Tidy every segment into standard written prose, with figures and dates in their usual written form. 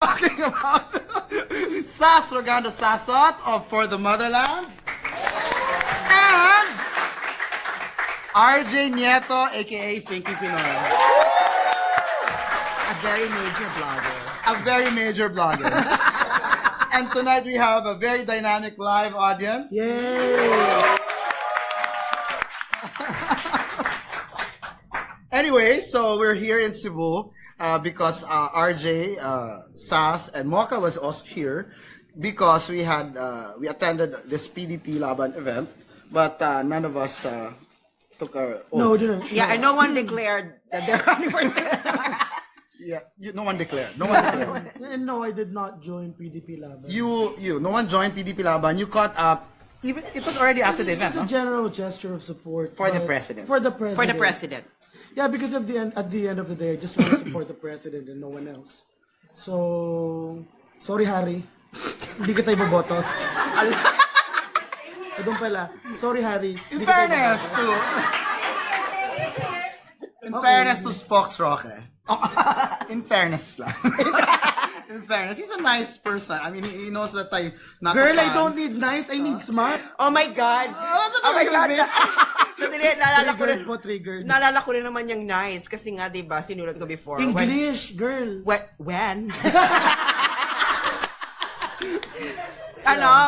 Talking about Sass Rogando Sasot of For the Motherland. And RJ Nieto, aka Pinky Pinoy. A very major blogger. A very major blogger. And tonight we have a very dynamic live audience. Yay! Anyway, so we're here in Cebu because RJ, Sass, and Mocha was also here because we attended this PDP Laban event, but none of us took our oath. No, didn't. Yeah, and no one declared that they're running for senator. Yeah, no one declared. No one declared. And no, I did not join PDP Laban. No one joined PDP Laban. You caught up. Even it was already after the This event, is a no? general gesture of support For the president. For the president. For the president. Yeah, because at the end of the day, I just want to support the president and no one else. So, sorry Harry, hindi kita iboboto. Doon pala, sorry Harry. In fairness to Spox Roque. In fairness lang. In fairness, he's a nice person. I mean, he knows that I not Girl, a I fan. don't need nice, I need smart. Oh my God! Oh my God! bitch. Sandali, Triggered. naalala ko rin naman yung nice. Kasi nga, diba, sinulat ko before. English, girl. When?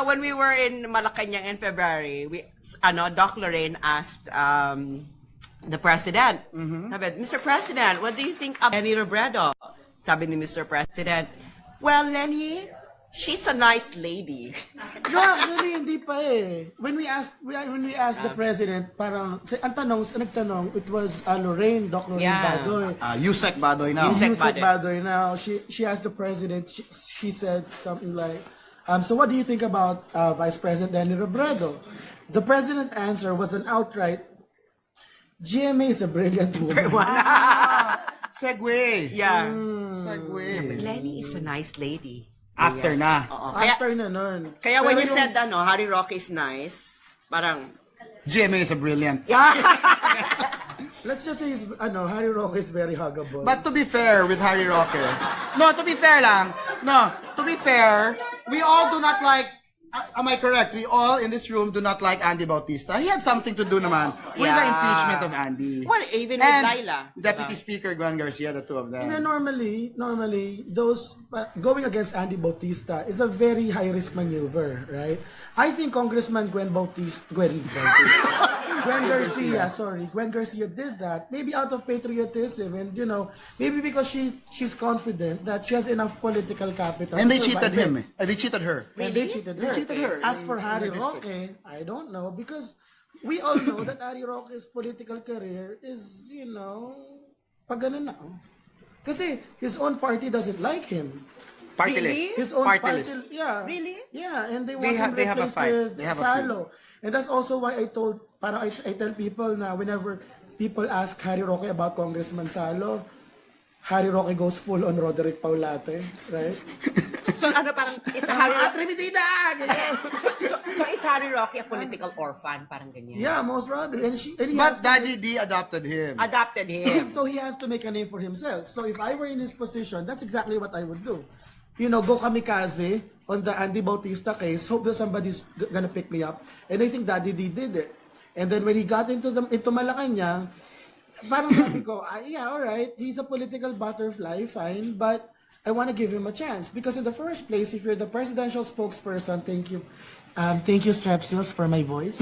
When we were in Malacanang in February, Doc Lorraine asked the president, sabi, Mr. President, what do you think of Lenny Robredo? Sabi ni Mr. President, well, Lenny, she's a nice lady. No, actually, hindi pa eh. When we asked the president, parang, nagtanong, it was Lorraine, Doc Lorraine Badoy. Yusek Badoy now. Yusek Yusek Badoy now. She asked the president, she said something like, so what do you think about Vice President Lenny Robredo? The president's answer was an outright, GMA is a brilliant woman. Segue. Yeah. Segue. Lenny is a nice lady. After na. After na nun. Kaya when you said Harry Roque is nice, parang, GMA is a brilliant. Let's just say Harry Roque is very huggable. But to be fair with Harry Roque, to be fair, we all do not like, am I correct? We all in this room do not like Andy Bautista. He had something to do naman with the impeachment of Andy. well, even And with Laila. Deputy Speaker Gwen Garcia, the two of them. Normally, those going against Andy Bautista is a very high risk maneuver, right? I think Congressman Gwen Garcia did that maybe out of patriotism and maybe because she's confident that she has enough political capital. And they cheated him. They cheated her. And they cheated her. As for Harry Roque, I don't know because we all know that Harry Roque's political career is, pag ganun na. Kasi his own party doesn't like him. Party Really? list. His own Party party, list. yeah. Really? Yeah, and they want him they have a replaced fight. with They have a Salo. And that's also why I tell people na whenever people ask Harry Roque about Congressman Salo, Harry Roque goes full on Roderick Paulate, right? So parang is Harry so is Harry Roque a political orphan? Parang ganyan. Yeah, most probably. And he But has to Daddy D adopted him. Adopted him. so he has to make a name for himself. So if I were in his position, that's exactly what I would do. Go kamikaze on the Andy Bautista case, hope that somebody's gonna pick me up. And I think Daddy D did it. And then when he got into Malacanang, parang sabi ko, yeah, alright, he's a political butterfly, fine, but I want to give him a chance. Because in the first place, if you're the presidential spokesperson, thank you Strepsils for my voice.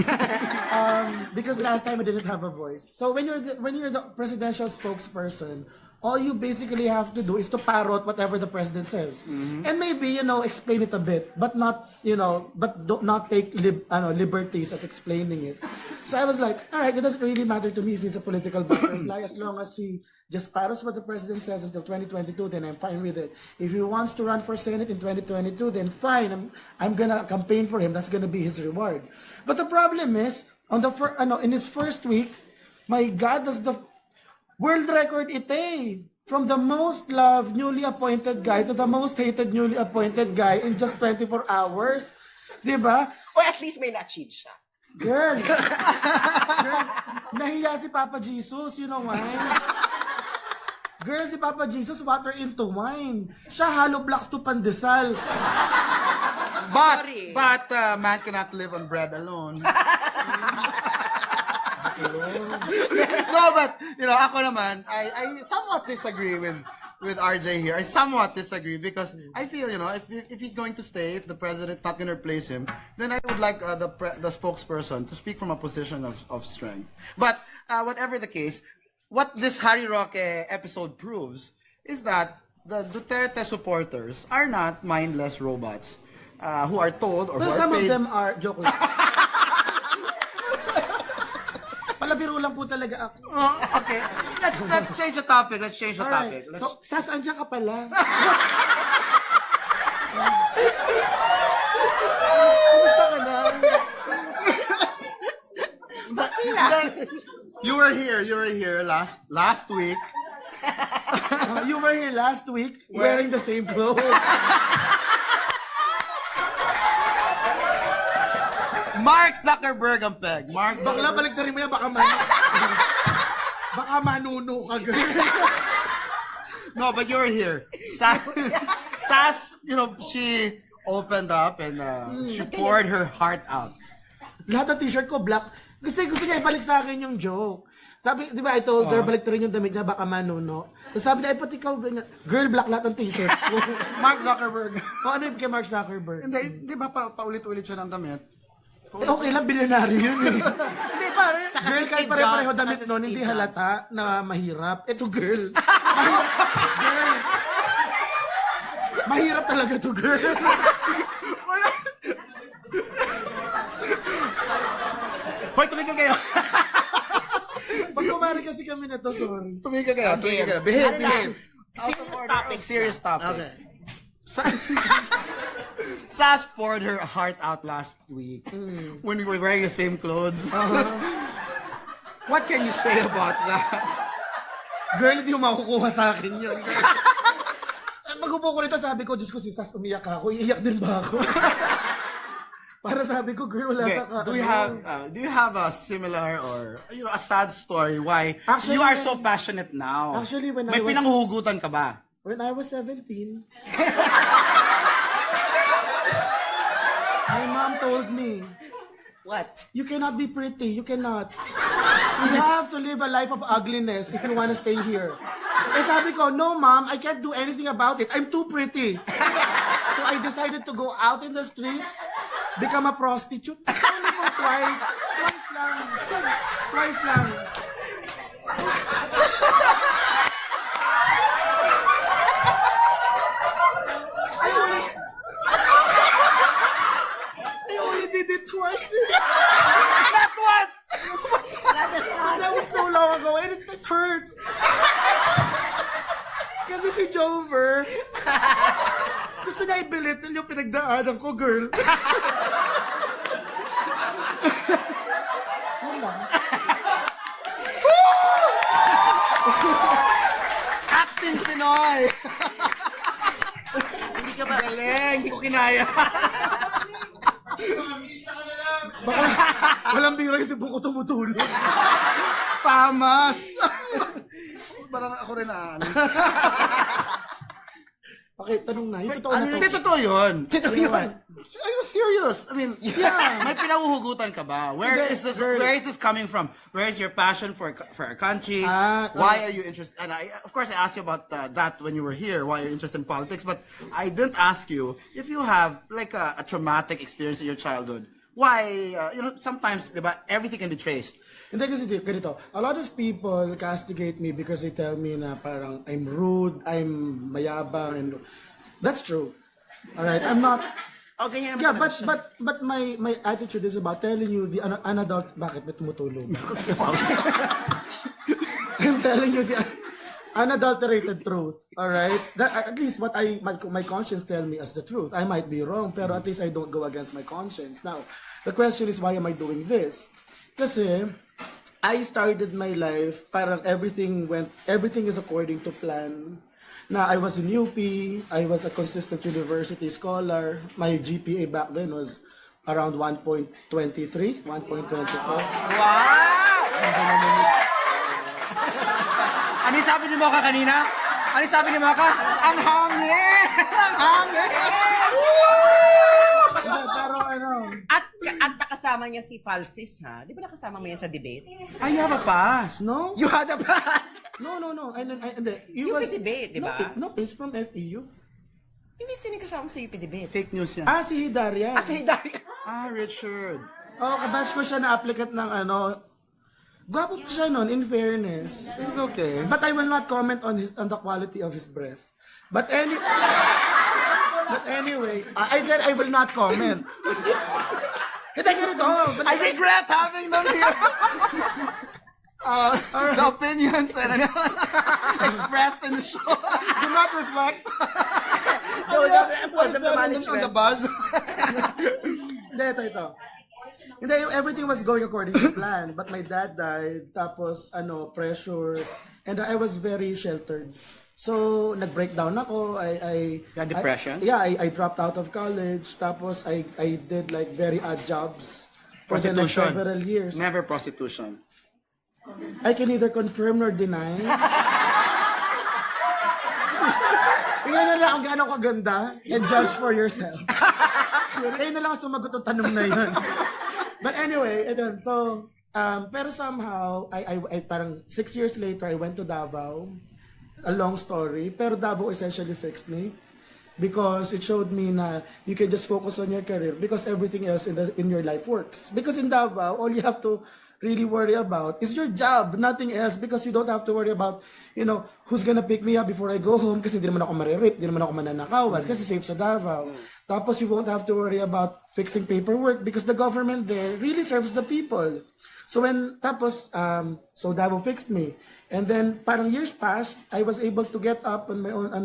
Because last time I didn't have a voice. So when you're the presidential spokesperson, all you basically have to do is to parrot whatever the president says, and maybe explain it a bit, but not not take liberties at explaining it. So I was like, all right, it doesn't really matter to me if he's a political butterfly as long as he just parrots what the president says until 2022. Then I'm fine with it. If he wants to run for Senate in 2022, then fine. I'm gonna campaign for him. That's gonna be his reward. But the problem is in his first week, my God, does the world record from the most loved newly appointed guy to the most hated newly appointed guy in just 24 hours. Diba? Or at least may na-achieve siya. Girl, nahiya si Papa Jesus, you know why? Girl, si Papa Jesus, water into wine. Siya, hollow blocks to pandesal. But, Sorry. man cannot live on bread alone. No, but, ako naman, I somewhat disagree with RJ here. I somewhat disagree because I feel, if he's going to stay, if the president's not going to replace him, then I would like the spokesperson to speak from a position of strength. But whatever the case, what this Harry Roque episode proves is that the Duterte supporters are not mindless robots who are told or Well, who are some paid. of them are, joke lang. Palabiro lang po talaga ako. Oh, okay, let's change the topic. Let's change the topic. Alright. So, Sass, andyan ka pala. Kumusta ka na? You were here last week. You were here last week wearing the same clothes. Mark Zuckerberg ang peg. Mark Bakla, Zuckerberg. balik na rin mo yan, baka manuno ka, girl. No, but you were here. Sass, she opened up and she poured her heart out. Lahat ng t-shirt ko black. Gusto niya ibalik sa akin yung joke. Sabi, di ba, I told her, balik na rin yung damit niya, baka manuno. So sabi niya, pati ikaw, ganyan. Girl, black lahat ng t-shirt ko. Mark Zuckerberg. Ano yung kay Mark Zuckerberg? Hindi, di ba paulit-ulit siya ng damit? Okay lang, bilyonaryo yun eh. Hindi, pare. Saka Girl, si kahit Steve pare-pareho Jobs, damit saka si noon, hindi Steve halata na mahirap. Ito, girl. Mahirap. Girl. Mahirap talaga to, girl. Hoy, tumigil kayo. Pag kumari kasi kami na to, sorry. Tumigil kayo. Behave. Serious topic. Serious topic. Okay. Sass poured her heart out last week when we were wearing the same clothes. What can you say about that? Girl, hindi mo makukuha sa akin yun. Mag-upo ko nito, sabi ko, Diyos ko, si Sass umiyak ako. Iiyak din ba ako? Para sabi ko, girl, wala Okay, ka. do you have a similar or a sad story why Actually, you are so passionate now? Actually, when May I was- pinanghuhugutan ka ba? When I was 17, my mom told me, What? you cannot be pretty. You cannot. You have to live a life of ugliness if you want to stay here. Eh sabi ko, no mom, I can't do anything about it. I'm too pretty. So I decided to go out in the streets, become a prostitute. Only for twice. Twice lang. Twice lang. I only did it twice. Not once! That was so long ago and it hurts. Kasi si Jover, gusto niya ibilitin yung pinagdaanan ko, girl. Yun lang. Acting Pinoy! Hindi ka ba? Galing, hindi ko kinaya. Baka walang biro yung sibo ko tumutulog. Pamas! Parang ako rin Okay, tanong na. Yung totoo na Hindi, to. totoo yun. Totoo yun. Are you serious? I mean, Yeah. may pinanghuhugutan ka ba? Where Hindi, is this? girl. Where is this coming from? Where is your passion for our country? Ah, Why are you interested? And of course, I asked you about that when you were here. Why you're interested in politics? But I didn't ask you if you have like a traumatic experience in your childhood. Why? Sometimes, diba, everything can be traced. Hindi kasi ganito. A lot of people castigate me because they tell me na parang I'm rude, I'm mayabang, and that's true. Alright, I'm not. O, ganyan naman Yeah, talaga siya. but my attitude is about telling you the unadult. Bakit may tumutulog? I'm telling you the unadulterated truth. All right, that at least what my conscience tell me as the truth. I might be wrong, pero at least I don't go against my conscience. Now, the question is, why am I doing this? Kasi I started my life parang everything is according to plan. Na I was in UP, I was a consistent university scholar. My GPA back then was around 1.23, 1.24. Wow! Ano yung sabi ni Mocha kanina? Ano yung sabi ni Mocha? Ang hangin! Ang hangin! Pero ano, At nakasama niya si Falsis, ha? Di ba nakasama mo yan sa debate? I have a pass. no? You had a pass. No. Hindi. He UP was, debate, di ba? No, he's from FEU. Hindi sinikasama sa UP debate. Fake news yan. Si Hidaria. Si Hidaria. Richard. Oh, kabash ko siya na applicant ng ano. Gwapo pa siya nun, in fairness. It's okay. But I will not comment on the quality of his breath. But anyway, I said I will not comment. Hindi ganito. I regret having them here. The opinions and expressed in the show do not reflect Those are the employees of the on management. the buzz. Hindi, ito. Hindi, everything was going according to plan. But my dad died, tapos, pressure, and I was very sheltered. So, nag-breakdown ako. You had depression? I dropped out of college. Tapos, I did like very odd jobs for the next Prostitution. several years. Never prostitution. I can neither confirm nor deny. Tingnan na lang ang gaano kaganda and judge for yourself. Kayo na lang sumagot ang tanong na yun. But anyway, ito. So, pero somehow, I parang 6 years later, I went to Davao. A long story. Pero Davao essentially fixed me. Because it showed me na you can just focus on your career because everything else in your life works. Because in Davao, all you have to really worry about is your job, nothing else, because you don't have to worry about, who's gonna pick me up before I go home kasi di naman ako maririp, di naman ako mananakawan kasi safe sa Davao. Tapos you won't have to worry about fixing paperwork because the government there really serves the people. So so Davao fixed me. And then parang years passed, I was able to get up on my own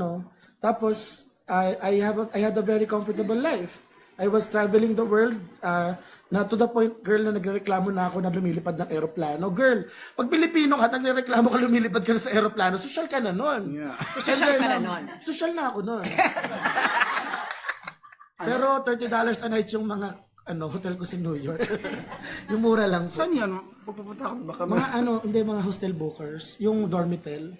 tapos I had a very comfortable life. I was traveling the world, na to the point, girl, na nagreklamo na ako na lumilipad ng aeroplano. Girl, pag Pilipino ka, nagreklamo ka lumilipad ka na sa aeroplano, social ka na nun. Yeah. Social ka na nun. Social na ako nun. Pero $30 a night yung mga hotel ko sa New York. Yung mura lang po. Saan yan? Pupunta ako baka Mga hostel bookers, yung dormitel.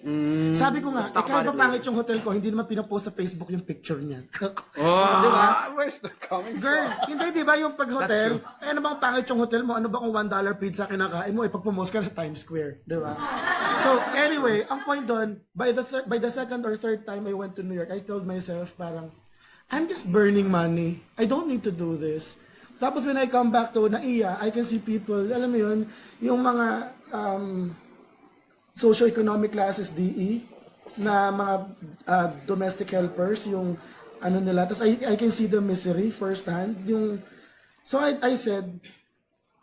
Sabi ko nga, Let's talk kahit about it mapangit yung hotel ko, hindi naman pinapost sa Facebook yung picture niya. Oh, Di ba? where's that coming Girl, from? hindi, di ba yung pag-hotel? That's Ano bang pangit yung hotel mo? Ano ba kung $1 pizza kinakain mo? Ipag-promote ka sa Times Square. Di ba? So, anyway, ang point doon, by the second or third time I went to New York, I told myself parang, I'm just burning money. I don't need to do this. Tapos when I come back to Naiya, I can see people, alam mo yun, yung mga socio-economic classes, DE, na mga domestic helpers, yung nila. Tapos I can see the misery firsthand. So I said,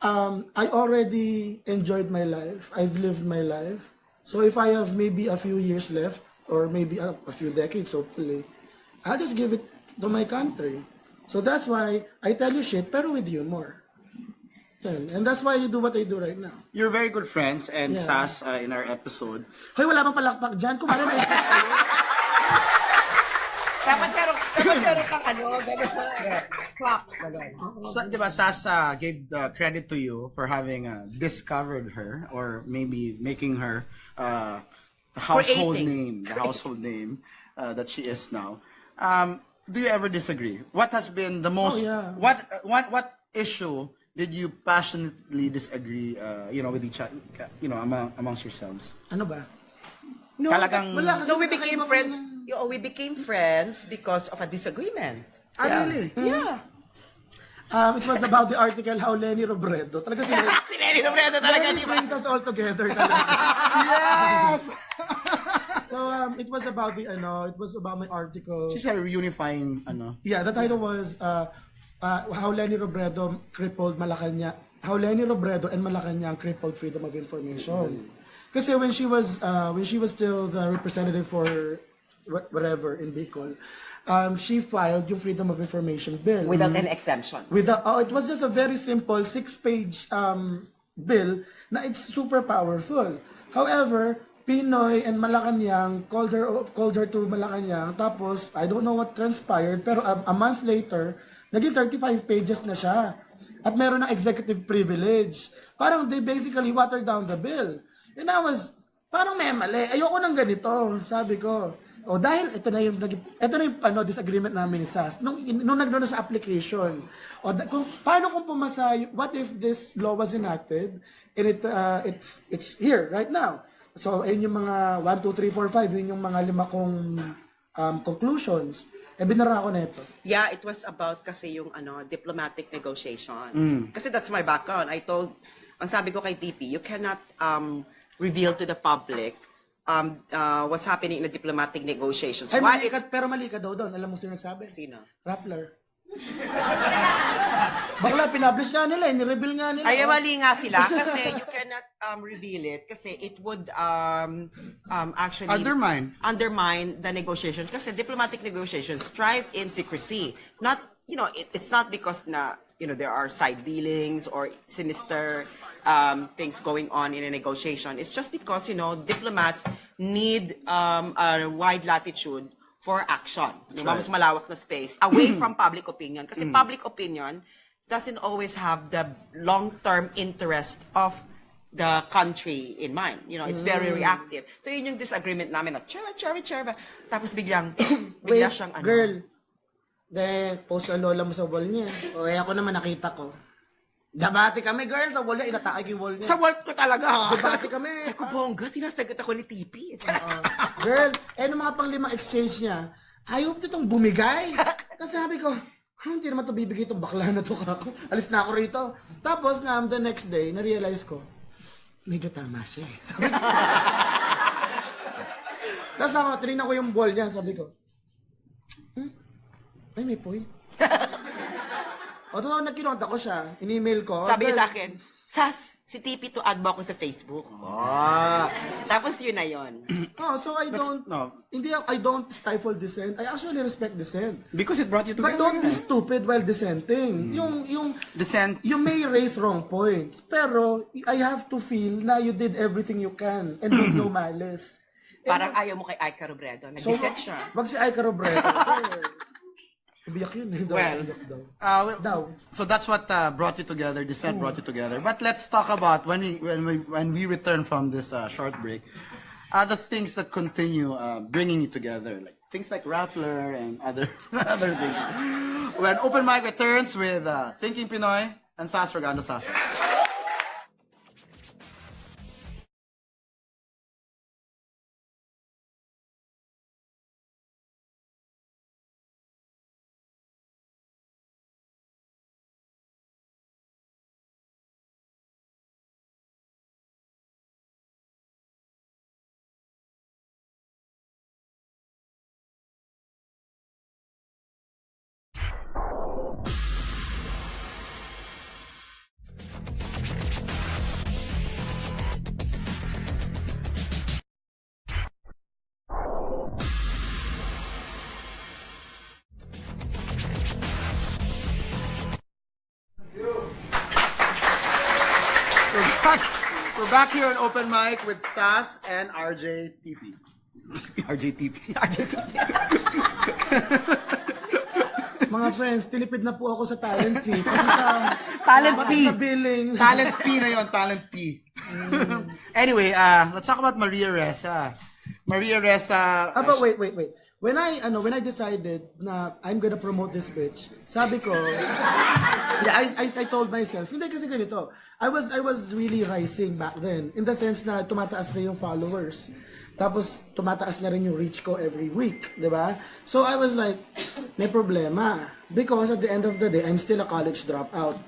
I already enjoyed my life. I've lived my life. So if I have maybe a few years left, or maybe a few decades, hopefully, I'll just give it to my country. So that's why I tell you shit, pero with humor. And that's why you do what I do right now. You're very good friends and Yeah. Sass in our episode. Hoy, wala bang palakpak dyan? Kumara na. Dapat meron kang gano'n. Claps, gano'n. Di ba, Sass gave the credit to you for having discovered her or maybe making her the household name that she is now. Do you ever disagree? What has been the most? yeah. What issue did you passionately disagree? With each other, amongst yourselves. Ano ba? No, Talagang- Wala kasi we became kakaiba friends. kami We became friends because of a disagreement. Really? Yeah. It was about the article how Lenny Robredo. Talaga si Tineri Robredo talaga, Lenny di ba? brings us all together. Talaga. Yes. So it was about my article. She's a reunifying Yeah, the title was how Lenny Robredo crippled Malacanang. How Lenny Robredo and Malacanang crippled freedom of information. Kasi when she was still the representative for whatever in Bicol, she filed yung Freedom of Information bill. Without any exemptions. It was just a very simple 6-page bill na it's super powerful. However, Pinoy and Malacanang called her to Malacanang. Tapos, I don't know what transpired, pero a month later, naging 35 pages na siya. At meron ng executive privilege. Parang they basically watered down the bill. And parang may mali. Ayoko ng ganito, sabi ko. O dahil ito na yung disagreement namin ni Sass nung nagdoon sa application. Paano kung pumasa, what if this law was enacted and it's here right now. So ayun yung mga 1 2 3 4 5 yun yung mga 5 kong conclusions. Binara ako nito. Yeah, it was about kasi yung diplomatic negotiations. Kasi that's my background. Ang sabi ko kay TP, you cannot reveal to the public what's happening in the diplomatic negotiations. Ay, pero mali ka daw doon. Alam mo sino nagsabi? Sino? Rappler. Bakla, pinablish nga nila, ni-reveal nga nila. Ay, mali nga sila kasi you cannot reveal it kasi it would actually undermine the negotiations kasi diplomatic negotiations thrive in secrecy. Not, it's not because there are side dealings or sinister things going on in a negotiation. It's just because, diplomats need a wide latitude for action. Mas malawak na space away from public opinion. Kasi public opinion doesn't always have the long-term interest of the country in mind. It's very reactive. So yun yung disagreement namin na cherry. Tapos bigla siyang girl, post ang lola mo sa wall niya. Ako naman nakita ko. Dabati kami, girl, sa wall niya. Inataag yung wall niya. Sa wall ko talaga. Dabati kami. Sa kubongga, sinasagot ako ni TP. Girl, nung mga pang-5 exchange niya, ayaw ko itong bumigay. Kasi sabi ko, hindi naman ito bibigay itong bakla na ito kako. Alis na ako rito. Tapos the next day, na-realize ko, medyo tama siya eh. Sabi ko. Tapos ako, tinignan ko yung ball niya, sabi ko, ay, may point. O, nagkinonta ko siya, in-email ko. Sabi niya sa akin, Sass, si TP to add mo ako sa Facebook. Tapos yun na yun. So I don't stifle dissent. I actually respect dissent. Because it brought you together. But don't be stupid while dissenting. Yung dissent. You may raise wrong points, pero I have to feel na you did everything you can and with no malice. Parang ayaw mo kay Aika Robredo. Nag-dissent siya. Wag si Aika Robredo. Biyak yun. So that's what brought you together. Dissent brought you together. But let's talk about when we return from this short break, the things that continue bringing you together, like things like Rappler and other things. When Open Mic returns with Thinking Pinoy and Sass Rogando Sasot. We're back here on Open Mic with Sass and RJ TP. Mga friends, tinipid na po ako sa talent fee. Talent P. P. Sa billing. Talent P na yun, talent P. Anyway, let's talk about Maria Ressa. Maria Ressa. But wait. When I decided na I'm gonna promote this bitch, sabi ko, I told myself, hindi kasi ganito. I was really rising back then in the sense na tumataas na yung followers. Tapos tumataas na rin yung reach ko every week, 'di ba? So I was like, may problema because at the end of the day, I'm still a college dropout.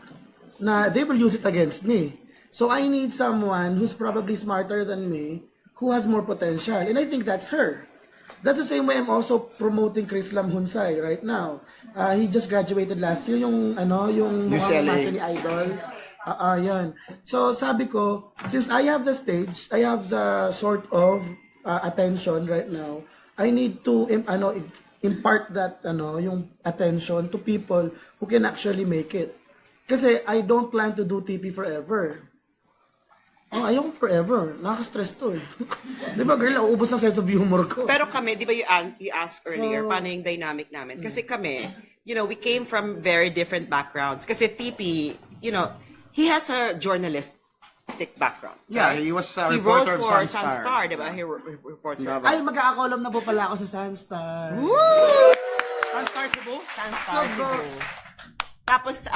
Na they will use it against me. So I need someone who's probably smarter than me, who has more potential, and I think that's her. That's the same way I'm also promoting Chris Lam Hunsay right now. He just graduated last year, yung mukhang ni Idol. Yan. So sabi ko, since I have the stage, I have the sort of attention right now, I need to impart that yung attention to people who can actually make it. Kasi I don't plan to do TP forever. Ayaw ko forever. Nakaka-stress to eh. Di ba girl, uubos na sense of humor ko. Pero kami, di ba you asked earlier, paano yung dynamic namin? Kasi kami, we came from very different backgrounds. Kasi TP, he has a journalist background. Yeah, right? he was a He wrote reporter of for Sunstar. diba? He reports for Diba? Ay, magkakakolom na po pala ako sa Sunstar. Sunstar Cebu? Sunstar Cebu. Tapos,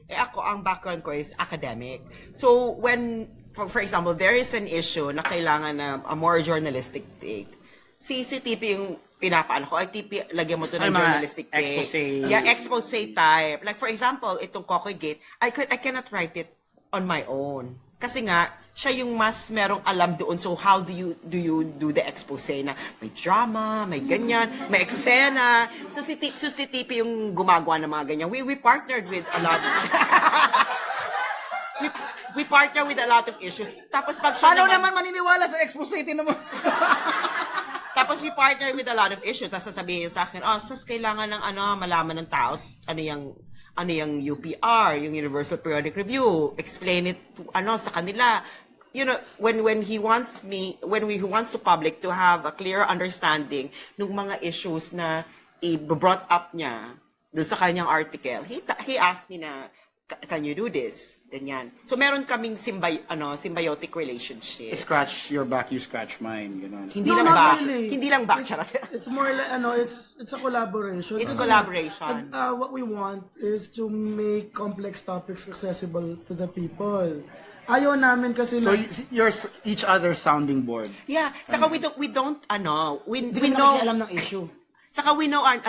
ako, ang background ko is academic. So, when, for example, there is an issue na kailangan na a more journalistic take, si TP yung pinapaano ko, ay TP, lagyan mo to ng journalistic take. Expose. Yeah, expose type. Like, for example, itong Kokoy Gate, I cannot write it on my own. Kasi nga, siya yung mas merong alam doon. So, how do you do the expose na may drama, may ganyan, may eksena. So, si TP yung gumagawa ng mga ganyan. We partnered with a lot. we partner with a lot of issues. Tapos pag siya Paano naman maniniwala sa expose mo? Tapos we partner with a lot of issues. Tapos sasabihin sa akin, sas kailangan ng malaman ng tao, ano yung UPR, yung Universal Periodic Review, explain it to, sa kanila. You know, when he wants to public to have a clear understanding ng mga issues na i-brought up niya doon sa kanyang article, he asked me na, can you do this? Ganyan. So meron kaming symbiotic relationship. Scratch your back, you scratch mine, Hindi No, lang not back. really. Hindi lang back, charot. It's more like, it's a collaboration. It's Kasi, collaboration. what we want is to make complex topics accessible to the people. Ayaw namin kasi So you're each other's sounding board. Yeah, saka we don't we Hindi know alam ng issue. saka we know our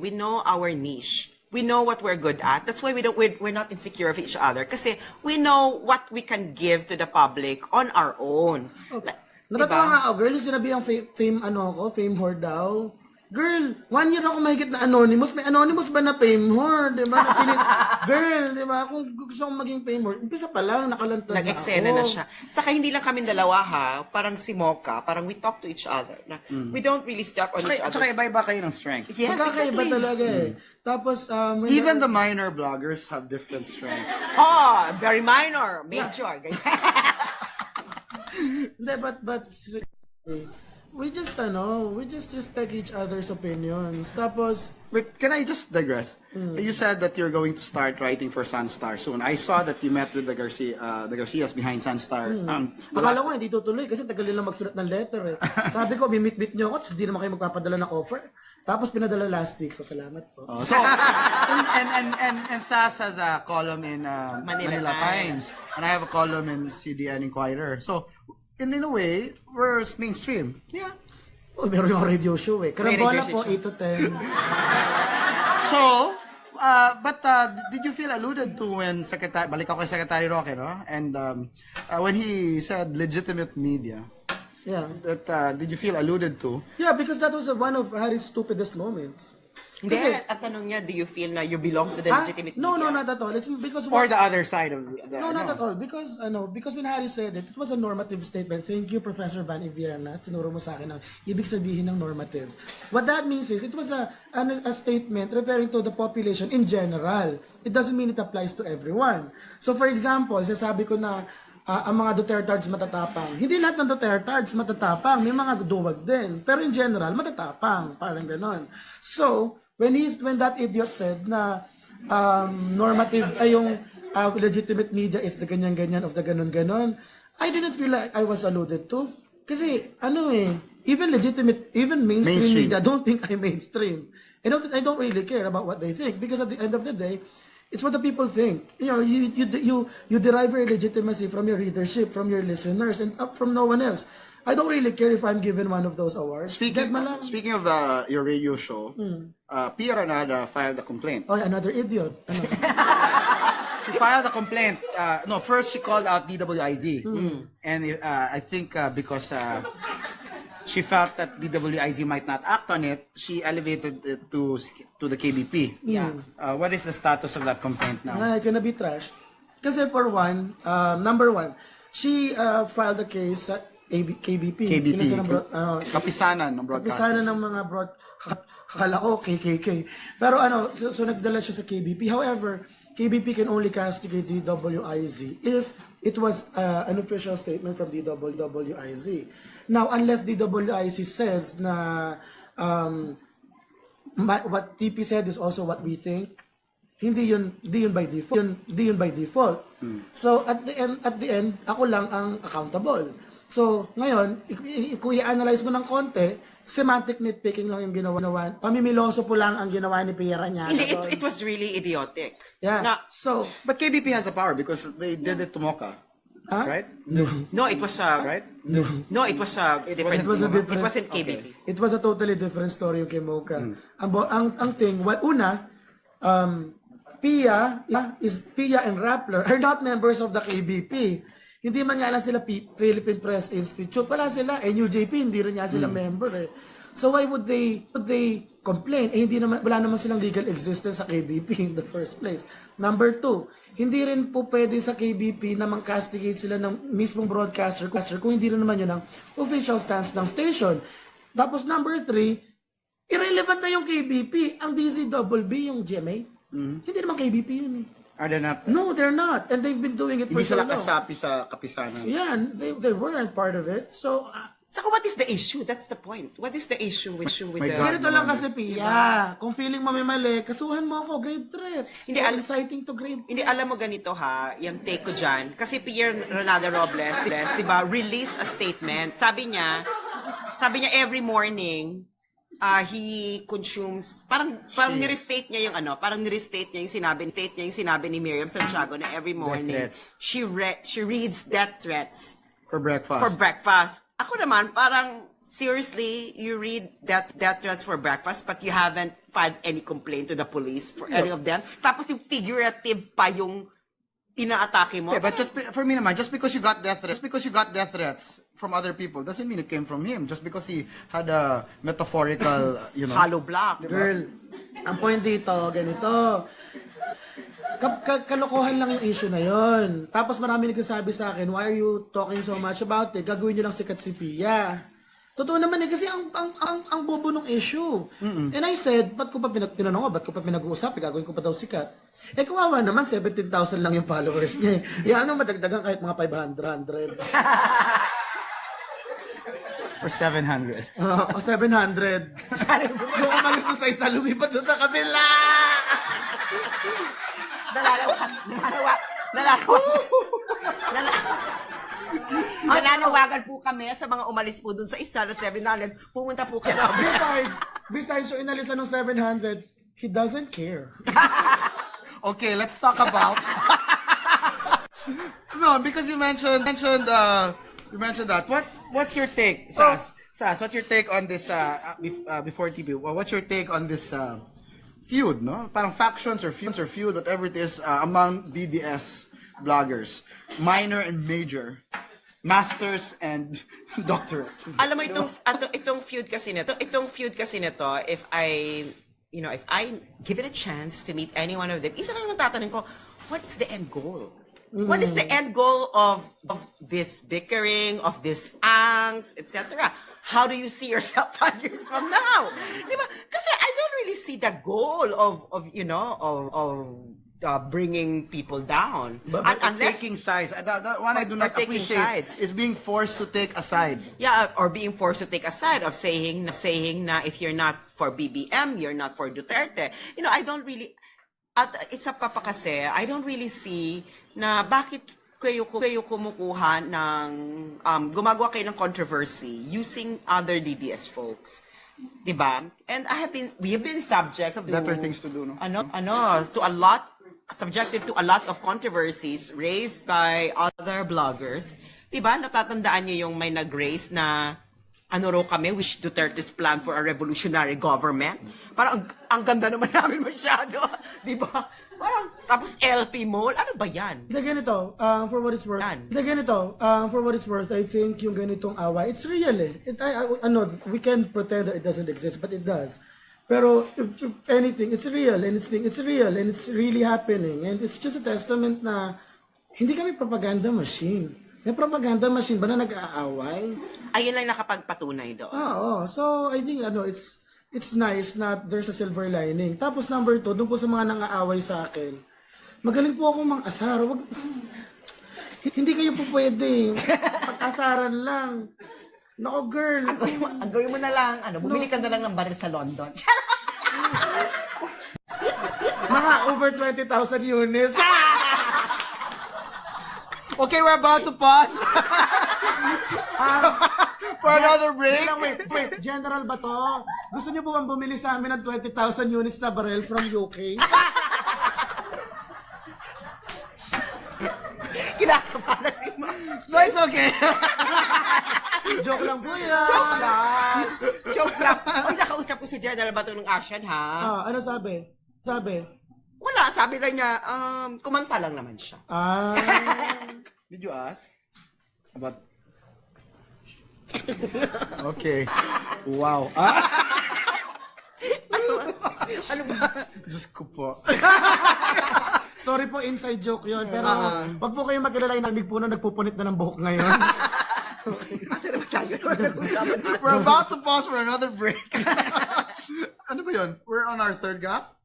we know our niche. We know what we're good at. That's why we're not insecure of each other kasi we know what we can give to the public on our own. Okay. Like, Natatawa diba? nga ako, girl, yung sinabi ang fame whore daw. Girl, 1 year ako mahigit na anonymous. May anonymous ba na fame whore? Diba? Girl, diba? Kung gusto kong maging fame whore, umpisa pa lang, nakalantad na ako. Nag-eksena na siya. Saka hindi lang kami dalawa ha, parang si Mocha, parang we talk to each other. Na, we don't really step on each other. Tsaka iba-iba kayo ng strength. Yes, Magkakaiba exactly. talaga eh. Tapos, Even the minor bloggers have different strengths. Very minor, major. Ganyan. Hindi, but we just respect each other's opinions. Tapos, Wait, can I just digress? You said that you're going to start writing for Sunstar soon. I saw that you met with the Garcias behind Sunstar. akala ko hindi tutuloy kasi tagal nila magsulat ng letter eh. Sabi ko, bimit-bit nyo ako, tapos di naman kayo magpapadala ng offer. Tapos pinadala last week, so salamat po. So, and Sass has a column in Manila Times, and I have a column in CDN Inquirer. So, in a way, we're mainstream. Yeah. Oh, meron yung radio show eh. Karambola radio po, show. 8 to 10. So, but did you feel alluded to when balik ako kay Secretary Roque, no? And when he said legitimate media, Yeah. that did you feel alluded to? Yeah, because that was one of Harry's stupidest moments. Hindi, at tanong niya, do you feel na you belong to the legitimate No, media? not at all. It's because Or the other side of the No, not at all. Because when Harry said it was a normative statement. Thank you, Professor Van Ivierna. Tinuro mo sa akin ang ibig sabihin ng normative. What that means is, it was a statement referring to the population in general. It doesn't mean it applies to everyone. So, for example, sasabi ko na ang mga Dutertards matatapang. Hindi lahat ng Dutertards matatapang. May mga duwag din. Pero in general, matatapang. Parang ganon. So, when that idiot said na normative ay yung legitimate media is the ganyan-ganyan of the ganon-ganon, I didn't feel like I was alluded to. Kasi, even mainstream media don't think I'm mainstream. I don't really care about what they think because at the end of the day, it's what the people think. You derive your legitimacy from your readership, from your listeners, and from no one else. I don't really care if I'm given one of those awards. Speaking of your radio show, Pia Ranada filed a complaint. Oh, another idiot. She filed a complaint. No, first she called out DWIZ. And I think because she felt that DWIZ might not act on it, she elevated it to the KBP. Yeah. What is the status of that complaint now? It's gonna be trashed. Kasi for one, number one, she filed a case sa KBP. Kapisanan ng broadcasters. Kapisanan ng mga akala ko KKK. Pero so nagdala siya sa KBP. However, KBP can only castigate DWIZ if it was an official statement from DWIZ. Now, unless DWIZ says na what TP said is also what we think, hindi yun by default. Hindi yun by default. So at the end, ako lang ang accountable. So ngayon, kung i-analyze mo ng konti, semantic nitpicking lang yung ginawa. Pamimiloso po lang ang ginawa ni Piera niya. Hindi, it was really idiotic. Yeah. Na, So, But KBP has the power because they did it to Mocha, huh? right? no, it was Right? no, it was different. It was a different- It wasn't KBP. It was a totally different story yung kay Mocha. Ang thing, una, Pia and Rappler are not members of the KBP. Hindi man nga lang sila Philippine Press Institute. Wala sila. NUJP, hindi rin nga sila member eh. So why would they complain? Eh, wala naman silang legal existence sa KBP in the first place. Number 2, hindi rin po pwede sa KBP na mang-castigate sila ng mismong broadcaster kung hindi rin naman yun ang official stance ng station. Tapos number 3, irrelevant na yung KBP. Ang DZBB, yung GMA, hindi naman KBP yun eh. Are they not? No, they're not. And they've been doing it for Hindi so sila long. kasapi sa kapisanan. Yeah, they weren't part of it. So, So what is the issue? That's the point. What is the issue with My the... God. ganito lang kasi, Pia. Kung feeling mo may mali, kasuhan mo ako, grave threats. Hindi, Inciting to grave Hindi, alam mo ganito ha, yung take ko dyan. Kasi Pierre Ronaldo Robles, di ba, release a statement. Sabi niya every morning, he consumes, parang ni-restate niya yung sinabi ni Miriam Santiago na every morning, threats. she reads death threats For breakfast. for breakfast. Ako naman, parang, seriously, you read death threats for breakfast, but you haven't filed any complaint to the police for any of them. Tapos yung figurative pa yung inaatake mo. Yeah, but for me naman, just because you got death threats from other people doesn't mean it came from him. Just because he had a metaphorical, Hollow block. Girl, ang point dito, ganito. Kalokohan lang yung issue na yon. Tapos marami nagsasabi sa akin, why are you talking so much about it? Gagawin nyo lang sikat si Pia. Totoo naman eh, kasi ang bobo ng issue. And I said, ba't ko pa pinag-uusap? Gagawin ko pa daw sikat. Eh, kawawa naman, 17,000 lang yung followers niya. Ano madagdagan kahit mga 500, 100. Or 700. O 700. Yung umalis mo sa isa, lumipat doon sa kabila. Nananawagan po kami sa mga umalis po dun sa isa na 700. Pumunta po kayo. Besides yung inalisan ng 700, he doesn't care. Okay, let's talk about. No, because you mentioned that. What's your take, Sass? Sass, what's your take on this? Before TV, what's your take on this feud? No, parang factions or feud, whatever it is, among DDS bloggers, minor and major, masters and doctorate. Alam mo itong feud kasi nito, if I give it a chance to meet any one of them, isa lang ang tatanungin ko, what is the end goal? What is the end goal of this bickering, of this angst, etc.? How do you see yourself 5 years from now? Diba? Kasi I don't really see the goal of bringing people down. But taking sides. That one I do not taking appreciate sides. is being forced to take a side. Yeah, or being forced to take a side of saying na if you're not for BBM, you're not for Duterte. I don't really, at isa pa kasi, I don't really see na bakit kayo kumukuha ng, gumagawa kayo ng controversy using other DDS folks. Diba? And we have been subject to Better things to do, no? Subjected to a lot of controversies raised by other bloggers. Diba? Natatandaan nyo yung may nag-raise na wish Duterte's plan for a revolutionary government. Parang ang ganda naman namin masyado. Diba? Parang, tapos LP mall, ano ba yan? Ganito, for what it's worth, I think yung ganitong away, it's real eh. We can pretend that it doesn't exist, but it does. Pero if anything, it's real and it's really happening, and it's just a testament na hindi kami propaganda machine. May propaganda machine ba na nag-aaway? Ayun lang nakapagpatunay doon. Oo. So I think it's nice na there's a silver lining. Tapos number 2, doon po sa mga nang-aaway sa akin, magaling po akong mang-asar. Hindi kayo po pwede. Pag-asaran lang. Nako, girl. Ang gawin mo na lang, bumili ka na lang ng baril sa London. Mga over 20,000 units. Okay, we're about to pause for another break. Wait, general ba to? Gusto niyo po bang bumili sa amin ng 20,000 units na barrel from UK? Kinakabahan na si Ma. No, it's okay. Joke lang po yan. Joke lang. Joke lang. Uy, nakausap ko si General Bato ng Asian, ha? Ano sabi? Wala, sabi lang niya, kumanta lang naman siya. Did you ask about? Okay. Wow. Ano ba? Diyos ko po. Sorry po, inside joke yun. Pero wag po kayong magkilala, narinig po na nagpupunit na ng buhok ngayon. Kasi naman tayo nag-usapan natin. We're about to pause for another break. Ano ba yun? We're on our third gap?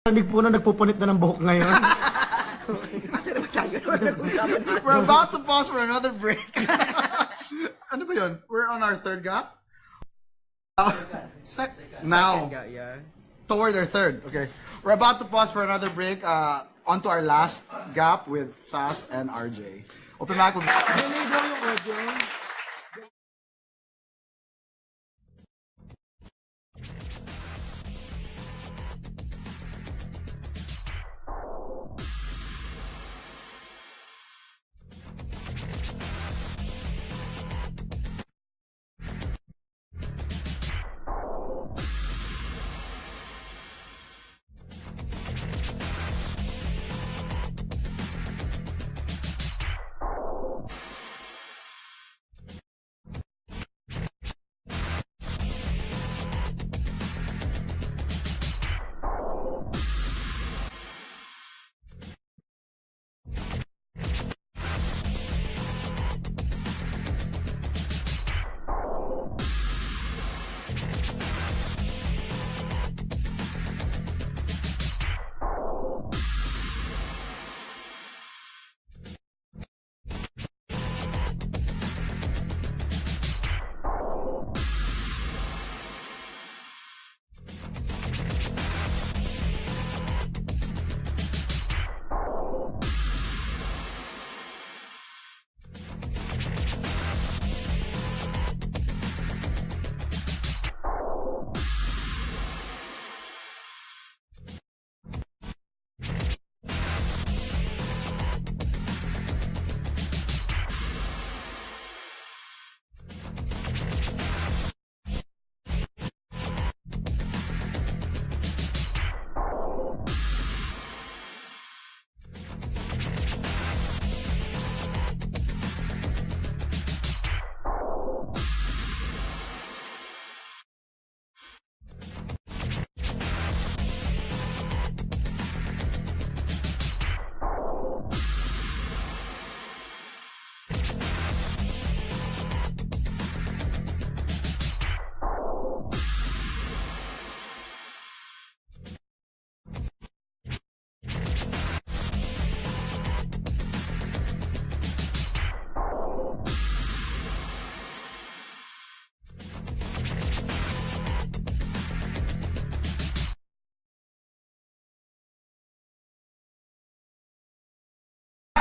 Narinig po na nagpupunit na ng buhok ngayon. Kasi naman tayo nag-usapan natin. We're about to pause for another break. Ano ba yun? We're on our third gap? Now, Yeah. toward our third. Okay. We're about to pause for another break. Onto our last gap with Sass and RJ. Open mic with... Delay daw yung audio.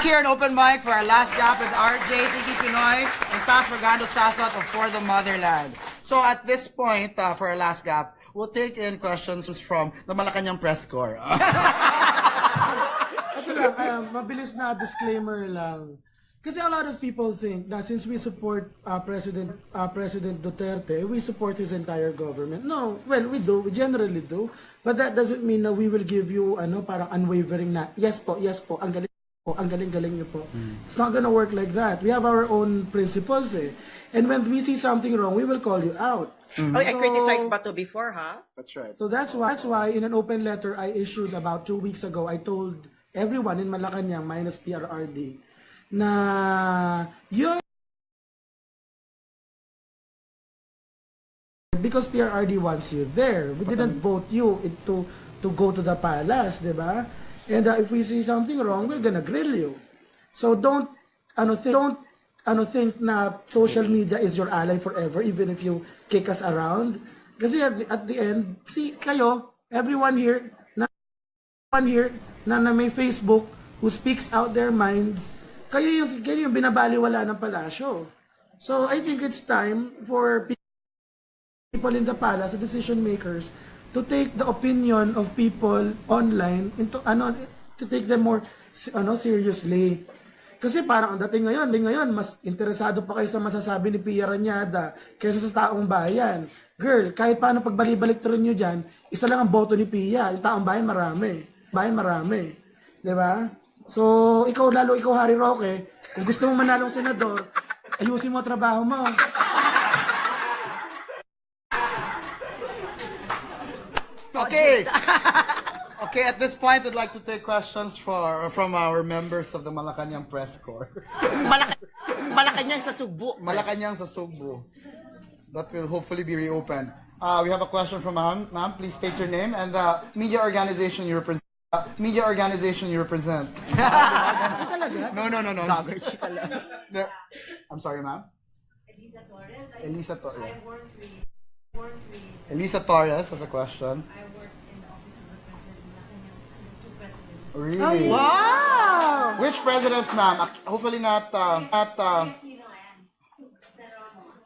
Here an open mic for our last gap with RJ, Pinoy, and Sass Rogando Sasot of For the Motherland. So at this point, for our last gap, we'll take in questions from the Malacanang press corps. Ito lang, mabilis na disclaimer lang. Kasi a lot of people think na since we support President Duterte, we support his entire government. No, well, we do, we generally do. But that doesn't mean na we will give you parang unwavering na, yes po, ang galing. Ang galing niyo po. It's not gonna work like that. We have our own principles eh. And when we see something wrong, we will call you out. Oh, I criticized Bato before, ha? That's right. So that's why in an open letter I issued about 2 weeks ago, I told everyone in Malacanang minus PRRD na you're because PRRD wants you there. We didn't vote you to go to the palace, di ba? And if we see something wrong, we're gonna grill you. So don't think na social media is your ally forever even if you kick us around. Kasi at the end, see kayo, everyone here na may Facebook who speaks out their minds, kayo yung binabaliwala ng palasyo. So I think it's time for people in the palace, the decision makers, to take the opinion of people online into to take them more seriously. Kasi parang ang dating ngayon, mas interesado pa kayo sa masasabi ni Pia Ranyada kaysa sa taong bayan. Girl, kahit paano pagbalik-balik tuloy nyo dyan, isa lang ang boto ni Pia. Yung taong bayan marami. Diba? So, ikaw Harry Roque, kung gusto mong manalong senador, ayusin mo ang trabaho mo. Okay. Okay, at this point, we'd like to take questions from our members of the Malacanang Press Corps. Malacanang sa Sugbo. Malacanang sa Sugbo. That will hopefully be reopened. We have a question from ma'am. Ma'am, please state your name and the media organization you represent. No. I'm sorry, ma'am. Elisa Torres. Elisa Torres has a question. Really? Wow! Which presidents, ma'am? Hopefully not.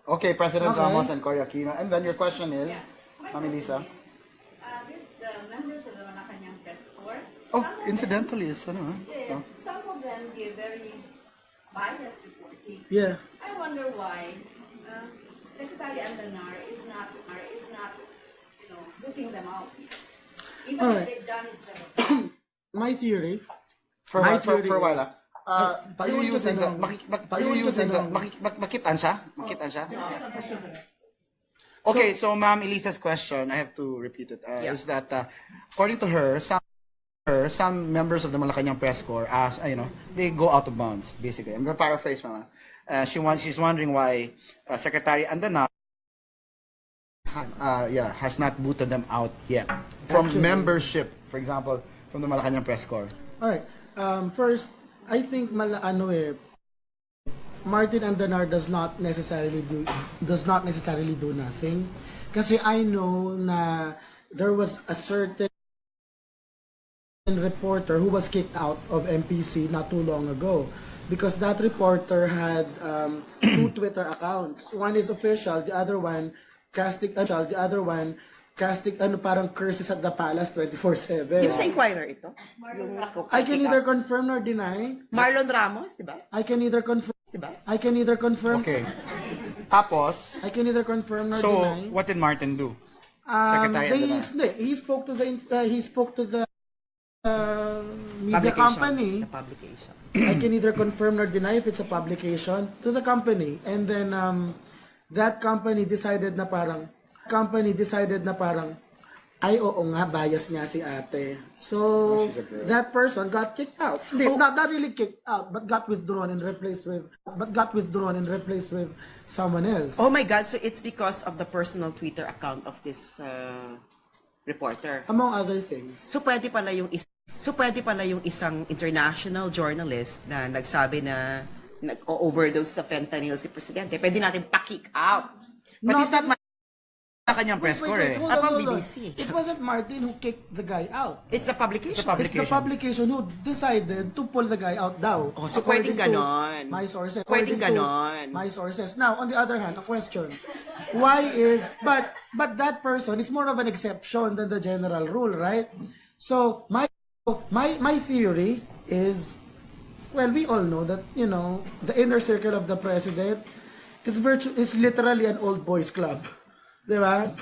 Okay, President Ramos and Cory Aquino. And then your question is, Ma'am Elisa? The members of the Malacanang Press Corps. Oh, incidentally, so no. Some of them give very biased reporting. Yeah. I wonder why Secretary Andanar is not, booting them out. Even though Alright. they've done it several times. My theory, For a while. Makitan siya? Okay, so Ma'am Elisa's question, I have to repeat it, is that according to her, some members of the Malacanang Press Corps they go out of bounds, basically. I'm going to paraphrase, Mama. She's wondering why Secretary Andanar has not booted them out yet from membership, for example, from the Malacanang Press Corps. all right. First, I think Martin Andanar does not necessarily do nothing. Kasi I know na there was a certain reporter who was kicked out of MPC not too long ago because that reporter had two Twitter accounts. One is official, the other one casting parang curses at the palace 24/7. Di ba sa Inquirer ito? Yung I can neither confirm nor deny. Marlon Ramos, di ba? I can neither confirm. Di ba? I can neither confirm. Okay. Tapos, I can neither confirm nor so deny. what did Martin do? Secretary Andanar. He spoke to the media company. The publication. I can neither confirm nor deny if it's a publication to the company, and then that company decided na parang ay oo nga, bias nga si ate. So she's a girl. that person got kicked out. Not really kicked out, but got withdrawn and replaced with someone else. Oh my God, so it's because of the personal Twitter account of this reporter. Among other things. So pwede pala yung isang international journalist na nagsabi na nag-overdose sa fentanyl si Presidente. Pwede natin pa-kick out. But No, is that Malacanang Press Corps hold Upang on. BBC. It wasn't Martin who kicked the guy out. It's a publication. It's the publication who decided to pull the guy out daw. Oh, so according pwedeng to ganon. My sources. Pwedeng According to ganon. My sources. Now, on the other hand, a question. But that person is more of an exception than the general rule, right? So, my theory is, well, we all know that, the inner circle of the president is literally an old boys club. Diba?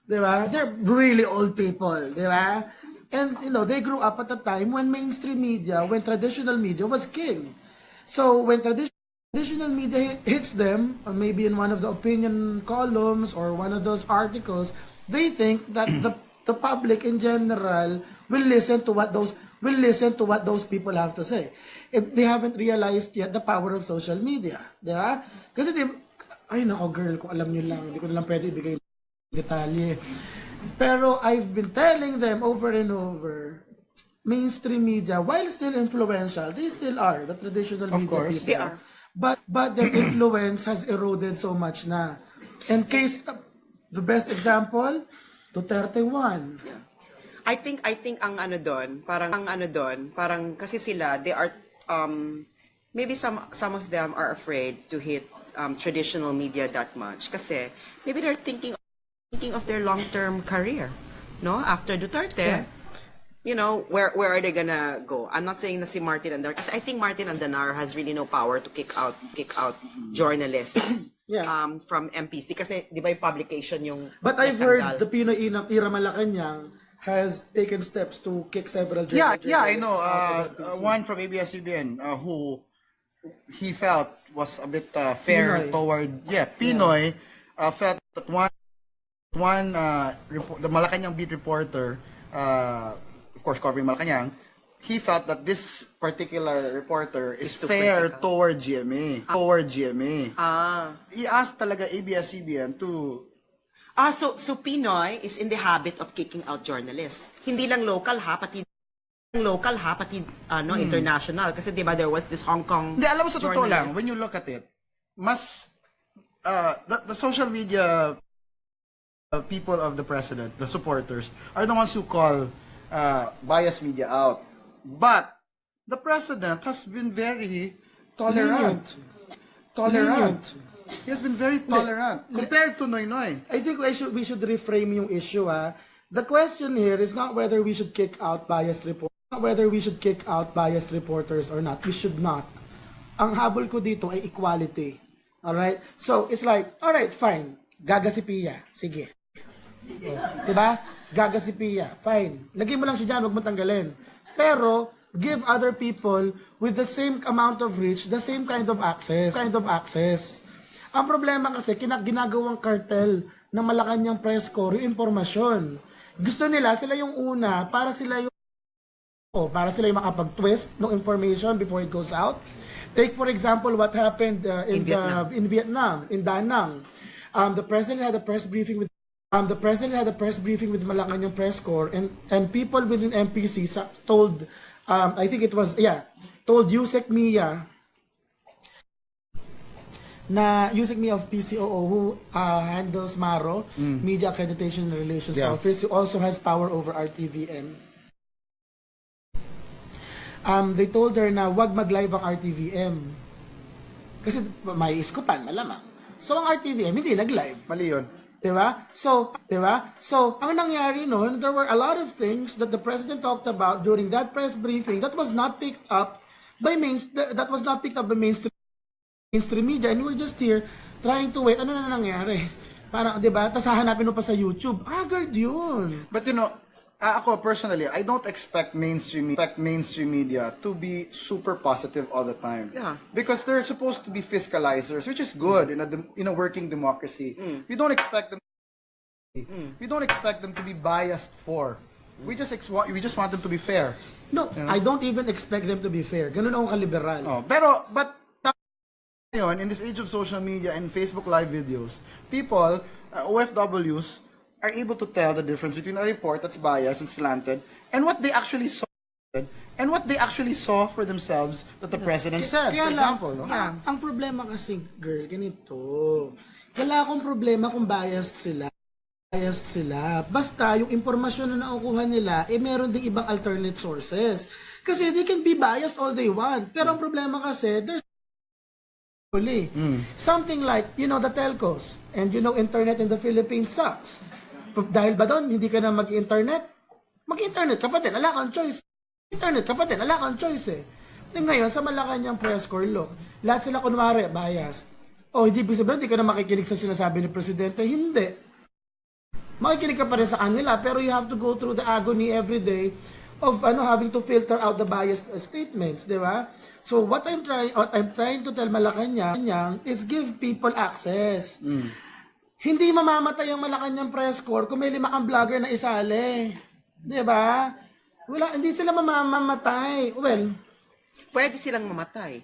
They're really old people, diba? And, they grew up at a time when mainstream media, when traditional media was king. So, when traditional media hits them, or maybe in one of the opinion columns or one of those articles, they think that the public in general will listen to what those people have to say. If they haven't realized yet the power of social media, diba? Kasi ay nako girl, kung alam niyo lang, hindi ko na lang pwede ibigay detalye. Pero I've been telling them over and over, mainstream media, while still influential, they still are the traditional media people. They are. but their influence has eroded so much na. And the best example, Duterte 1. I think ang ano doon, parang kasi sila they are maybe some of them are afraid to hit traditional media that much kasi maybe they're thinking of their long-term career, no? After Duterte, you know, where are they gonna go? I'm not saying na si Martin Andar kasi I think Martin Andanar has really no power to kick out journalists from MPC kasi di ba yung publication yung But I've heard natanggal. the Pinoy Ira Malacanang has taken steps to kick several Yeah, journalists I know. out of the PC. One from ABS-CBN who he felt was a bit fair Pinoy. toward Pinoy felt that the Malacanang beat reporter, of course covering Malacanang, he felt that this particular reporter is too fair critical. toward GMA. He asked talaga ABS-CBN to So Pinoy is in the habit of kicking out journalists. Hindi lang local ha, pati international. Kasi di ba there was this Hong Kong Hindi, alam mo sa totoo lang, journalist. when you look at it, mas the social media people of the president, the supporters, are the ones who call bias media out. But the president has been very tolerant. He has been very tolerant compared to Noynoy. I think we should reframe yung issue. The question here is not whether we should kick out biased reporters or not. We should not. Ang habol ko dito ay equality. Alright? So, it's like, alright, fine. Gaga si Pia. Sige. Diba? Gaga si Pia. Fine. Lagay mo lang siya dyan, huwag mo tanggalin. Pero, give other people with the same amount of reach, the same kind of access. Ang problema kasi, ginagawang cartel ng Malacanang press corps, yung impormasyon. Gusto nila, sila yung una, para sila yung makapag-twist ng information before it goes out. Take for example what happened in Vietnam, in Da Nang. The president had a press briefing with Malacanang press corps, and people within MPC told told Yusek Mia of PCOO who handles MARO, Media Accreditation and Relations Office, who also has power over RTVM. They told her na wag mag-live ang RTVM. Kasi may iskopan, malamang. So, ang RTVM hindi nag-live. Mali yun. Diba? So, ang nangyari noon, there were a lot of things that the president talked about during that press briefing that was not picked up by mainstream media, and we're just here trying to wait. Ano na nangyari? Parang, diba? Tapos hahanapin mo pa sa YouTube. Agad yun. But you know, ako personally, I don't expect mainstream media to be super positive all the time. Yeah. Because they're supposed to be fiscalizers, which is good in a working democracy. We don't expect them to be biased for. We just want them to be fair. No, I don't even expect them to be fair. Ganun akong kaliberal. But in this age of social media and Facebook live videos, people, OFWs, are able to tell the difference between a report that's biased and slanted and what they actually saw for themselves that the president said. Kaya For lang, example, no? ang problema kasi, girl, ganito. Wala akong problema kung biased sila. Basta, yung impormasyon na nakukuha nila, meron ding ibang alternate sources. Kasi they can be biased all they want. Pero ang problema kasi, there's something like, the telcos. And internet in the Philippines sucks. Dahil ba doon, hindi ka na mag-internet? Mag-internet ka pa din, wala kang choice. Ngayon, sa Malacanang press corps, look, lahat sila kunwari, biased. Hindi ibig sabihin, hindi ka na makikinig sa sinasabi ni Presidente. Hindi. Makikinig ka pa rin sa kanila, pero you have to go through the agony every day of having to filter out the biased statements, di ba? So what I'm trying to tell Malacanang is give people access. Hindi mamamatay ang Malacanang press corps kung may 5 kang vlogger na isali. Di ba? Hindi sila mamamatay. Well, Pwede silang mamatay.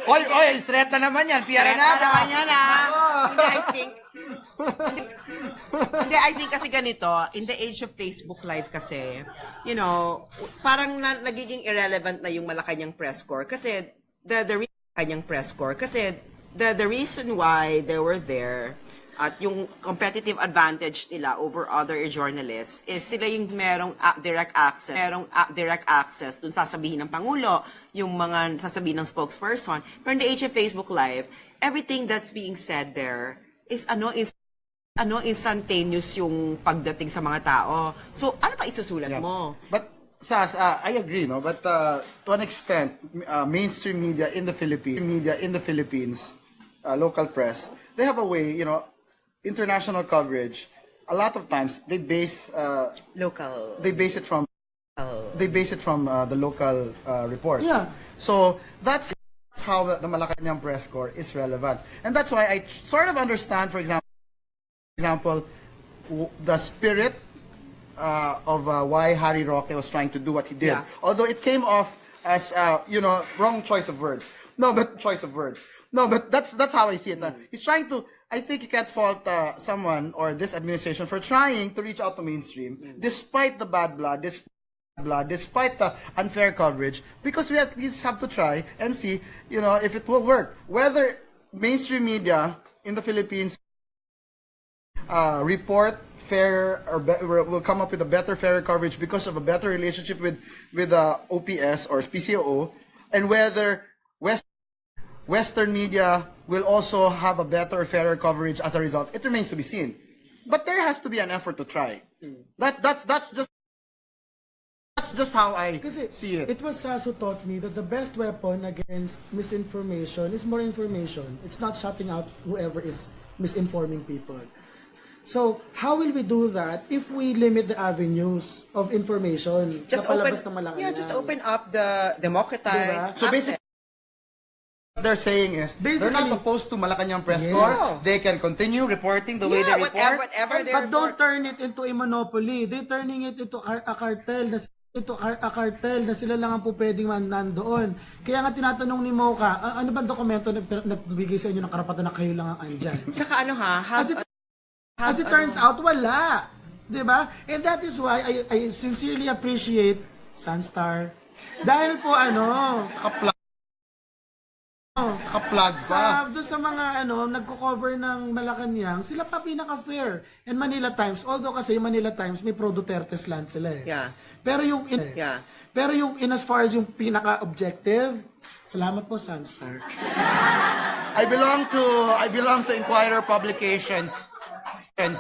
Oy, straight na naman yan. Piyara na. Naman yan, Hindi, I think kasi ganito, in the age of Facebook Live kasi, parang nagiging irrelevant na yung Malacanang press corps kasi the kanyang press corps kasi the reason why they were there at yung competitive advantage nila over other journalists is sila yung merong direct access dun sasabihin ng Pangulo, yung mga sasabihin ng spokesperson. Pero in the age of Facebook Live, everything that's being said there is instantaneous yung pagdating sa mga tao. So, ano pa isusulat mo? But Sass, I agree, no. But to an extent, mainstream media in the Philippines, local press, they have a way, you know, international coverage. A lot of times they base it from the local reports. Yeah. So that's how the Malacanang press corps is relevant, and that's why I sort of understand, for example, the spirit of why Harry Roque was trying to do what he did. Yeah. Although it came off as wrong choice of words. No, but that's how I see it. He's trying to. I think you can't fault someone or this administration for trying to reach out to mainstream, despite the bad blood, despite the unfair coverage, because we at least have to try and see, if it will work. Whether mainstream media in the Philippines report fair or will come up with a better, fairer coverage because of a better relationship with OPS or PCOO, and whether Western media will also have a better, fairer coverage as a result, it remains to be seen. But there has to be an effort to try. That's just how I see it. It was Sass who taught me that the best weapon against misinformation is more information. It's not shutting out whoever is misinforming people. So, how will we do that if we limit the avenues of information? Just open up the democratized. Diba? So basically, what they're saying is they're not opposed to Malacanang press corps. They can continue reporting the way they report. Whatever they But don't report. turn it into a monopoly. They're turning it into a cartel na sila lang ang po pwedeng nandoon. Kaya nga tinatanong ni Mocha, ano ba dokumento na nagbigay sa inyo ng karapatan na kayo lang ang andyan? Saka As it turns out, wala. Diba? And that is why I sincerely appreciate Sunstar. Dahil po Kaplag pa. doon sa mga nagko-cover ng Malacanang, sila pa pinaka-fair. And Manila Times, although kasi Manila Times may pro Duterte slant sila eh. Yeah. Pero yung in as far as yung pinaka-objective, salamat po Sunstar. I belong to Inquirer Publications. And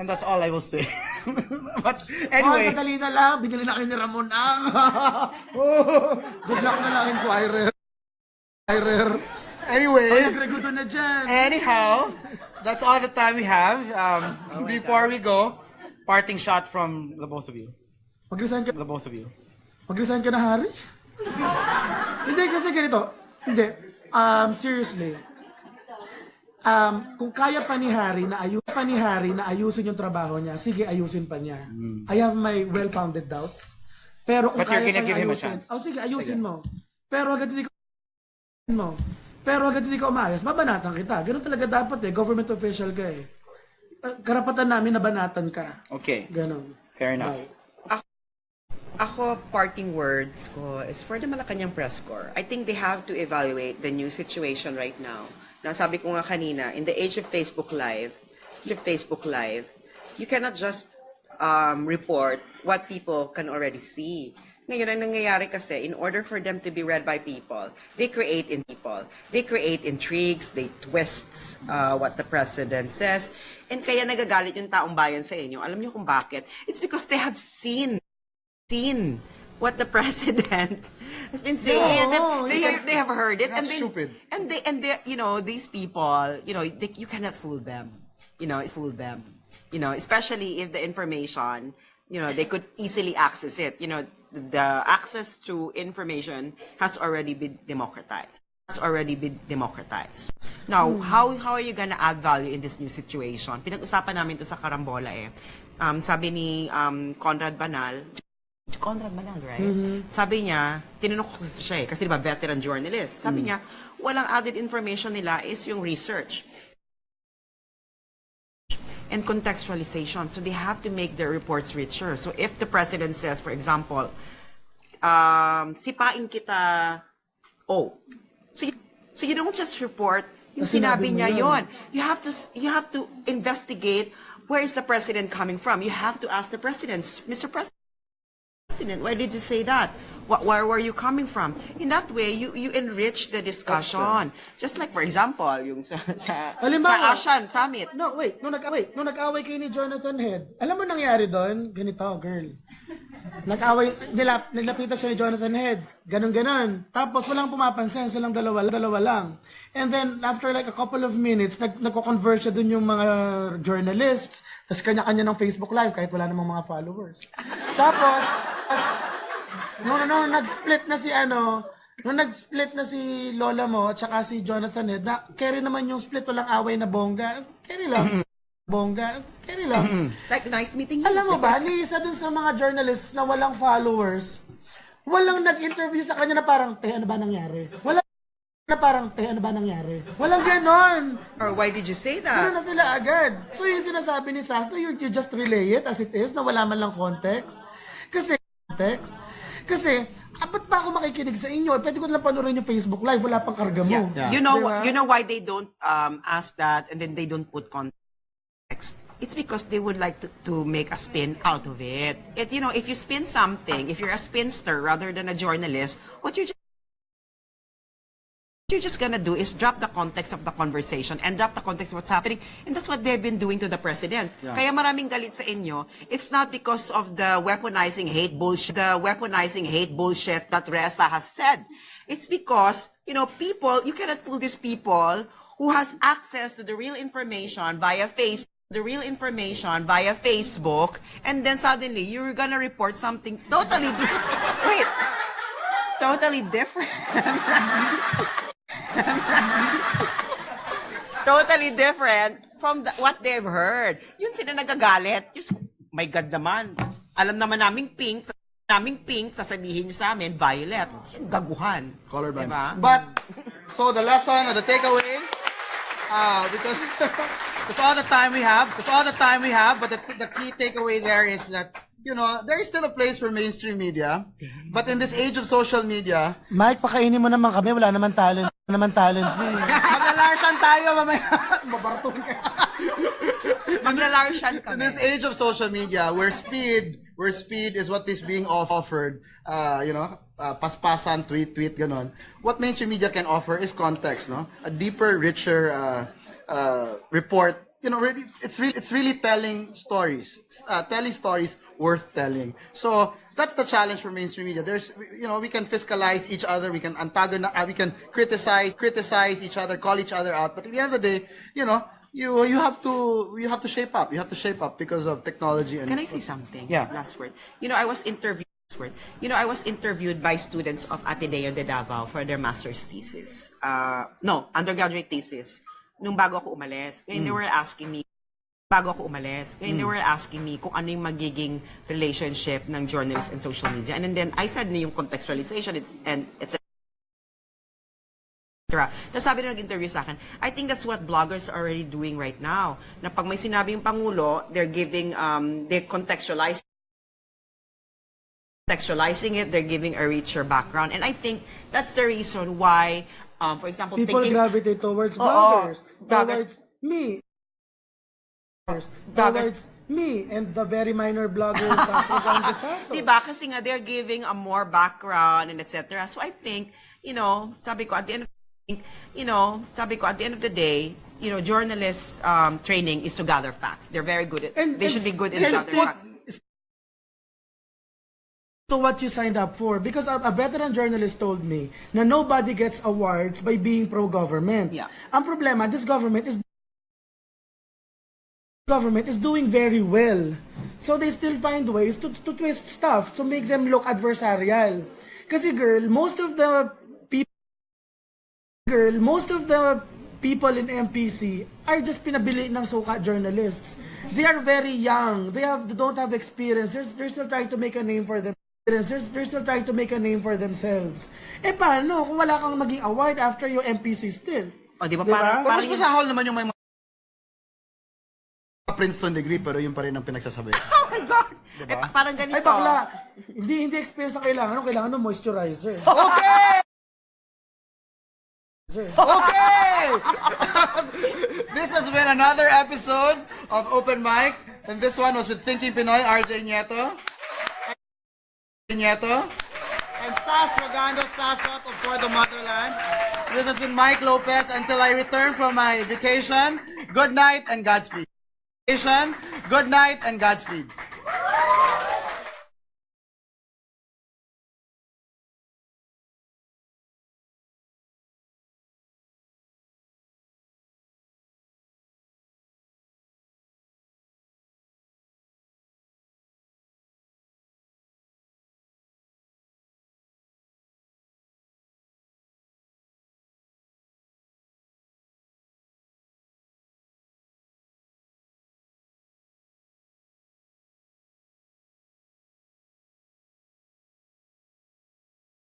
that's all I will say. But anyway, Sandali na lang, binili na kayo ni Ramon ang. Good luck na lang, Inquirer. Anyway, Nagregudo na dyan. anyhow, that's all the time we have. Before we go, parting shot from the both of you. Mag-resign ka. Mag-resign ka na, Harry? Hindi, kasi ganito. Hindi. Seriously. Kung kaya pa ni Harry na ayusin yung trabaho niya, sige, ayusin pa niya. I have my well-founded doubts. Pero kung But you're kaya gonna pa give him a ayusin, chance. sige, ayusin mo. Pero agad hindi ka umayos, mabanatan kita. Ganun talaga dapat Government official ka eh. Karapatan namin na banatan ka. Okay, Ganun. fair enough. Bye. Ako, parting words ko is for the Malacanang press corps. I think they have to evaluate the new situation right now. Nasabi ko nga kanina, in the age of Facebook Live, you cannot just report what people can already see. Ngayon, ang nangyayari kasi, in order for them to be read by people, they create intrigues, they twist what the president says, and kaya nagagalit yung taong bayan sa inyo. Alam niyo kung bakit? It's because they have seen what the president has been saying. They have heard it, That's stupid. And they, these people, you cannot fool them. Especially if the information, they could easily access it. The access to information has already been democratized. Now, how are you gonna add value in this new situation? Pinag-usapan namin to sa Karambola eh. Sabi ni Conrad Banal, right? Sabi niya, tinanong ko siya kasi diba veteran journalist. Sabi niya, walang added information nila is yung research and contextualization. So they have to make their reports richer. So if the president says, for example, sipain kita Oh. So you don't just report yung Sinabi sinabi mo niya yun. yon. You have to investigate where is the president coming from. You have to ask the president, Mr. President, why did you say that? Where were you coming from? In that way, you enrich the discussion. Just like, for example, yung sa Halimbawa, ASEAN Summit. No, wait. Nung nag-away kayo ni Jonathan Head, alam mo nangyari doon? Ganito, girl. Nag-away, nilapitan siya ni Jonathan Head. Ganon. Tapos walang pumapansin, silang dalawa lang. And then, after like a couple of minutes, nagko-converse siya dun yung mga journalists, tapos kanya-kanya ng Facebook Live, kahit wala namang mga followers. Tapos, nung nag-split na si Lola mo at saka si Jonathan Head, na carry naman yung split, walang away na bongga. Carry lang. Like, nice meeting you. Alam mo ba, ni isa dun sa mga journalists na walang followers, walang nag-interview sa kanya na parang, ano ba nangyari? Walang ganon. Or why did you say Ano that? na sila agad. So yung sinasabi ni Sass, na you just relay it as it is, na wala man lang context. Kasi, ba't pa ako makikinig sa inyo? Pwede ko lang panoorin yung Facebook Live, wala pang karga mo. Yeah. Diba? You know why they don't ask that and then they don't put context? It's because they would like to make a spin out of it. If you spin something, if you're a spinster rather than a journalist, what you're just gonna do is drop the context of the conversation and drop the context of what's happening. And that's what they've been doing to the president. Yeah. Kaya maraming galit sa inyo. It's not because of the weaponizing hate bullshit that Reza has said. It's because, you cannot fool these people who has access to the real information via Facebook, and then suddenly you're gonna report something totally different. Totally different from what they've heard. Yun sila nagagalit. Just, my God naman. Alam naman naming pink, sasabihin nyo sa amin, violet. Yung gaguhan. Colorblind. Diba? But, so the lesson or the takeaway, because that's all the time we have, but the key takeaway there is that, there is still a place for mainstream media, but in this age of social media, Mike, pakainin mo naman kami, wala naman talent. Maglalarsan tayo mamaya. Mabartong ka. Maglalarsyan In kami. this age of social media, where speed is what is being offered, paspasan, tweet, ganon. What mainstream media can offer is context, no? A deeper, richer report. It's really telling stories worth telling. So that's the challenge for mainstream media. We can fiscalize each other, we can antagonize, we can criticize each other, call each other out. But at the end of the day, you have to shape up. You have to shape up because of technology. And Can I say something? Yeah. Last word. I was interviewed by students of Ateneo de Davao for their master's thesis. Undergraduate thesis. Nung bago ako umalis. Ngayon they were asking me, they were asking me kung ano yung magiging relationship ng journalists and social media. And then I said na yung contextualization, it's Tapos sabi na nag-interview sa akin, I think that's what bloggers are already doing right now. Na pag may sinabi yung Pangulo, they're contextualizing it, they're giving a richer background. And I think that's the reason why, for example, People thinking... gravitate towards Oo, bloggers, bloggers. towards me, and the very minor blogger, Sass Rogando Sasot. Diba? Kasi nga, they're giving a more background and etc. So I think, sabi ko, at the end of the day, journalists training is to gather facts. They're very good at, they should be good in gathering facts. To what you signed up for, because a veteran journalist told me na nobody gets awards by being pro-government. Yeah. Ang problema, this government is doing very well. So they still find ways to twist stuff, to make them look adversarial. Kasi girl, most of the people in MPC are just pinabili ng suka journalists. They are very young. They don't have experience. They're still trying to make a name for them. They're still trying to make a name for themselves. Paano kung wala kang maging award after your MPC still? O, di ba? Diba? Mas masahol naman yung may mga Princeton degree, pero yun pa rin ang pinagsasabi. Oh my God! Diba? Parang ganito. Ay bakla, hindi experience ang kailangan. Ano kailangan ng moisturizer? Okay! Okay! This has been another episode of Open Mic, and this one was with Thinking Pinoy, RJ Nieto, and Sass Rogando Sasot of For the Motherland. This has been Mike Lopez. Until I return from my vacation, good night and Godspeed. Good night and Godspeed.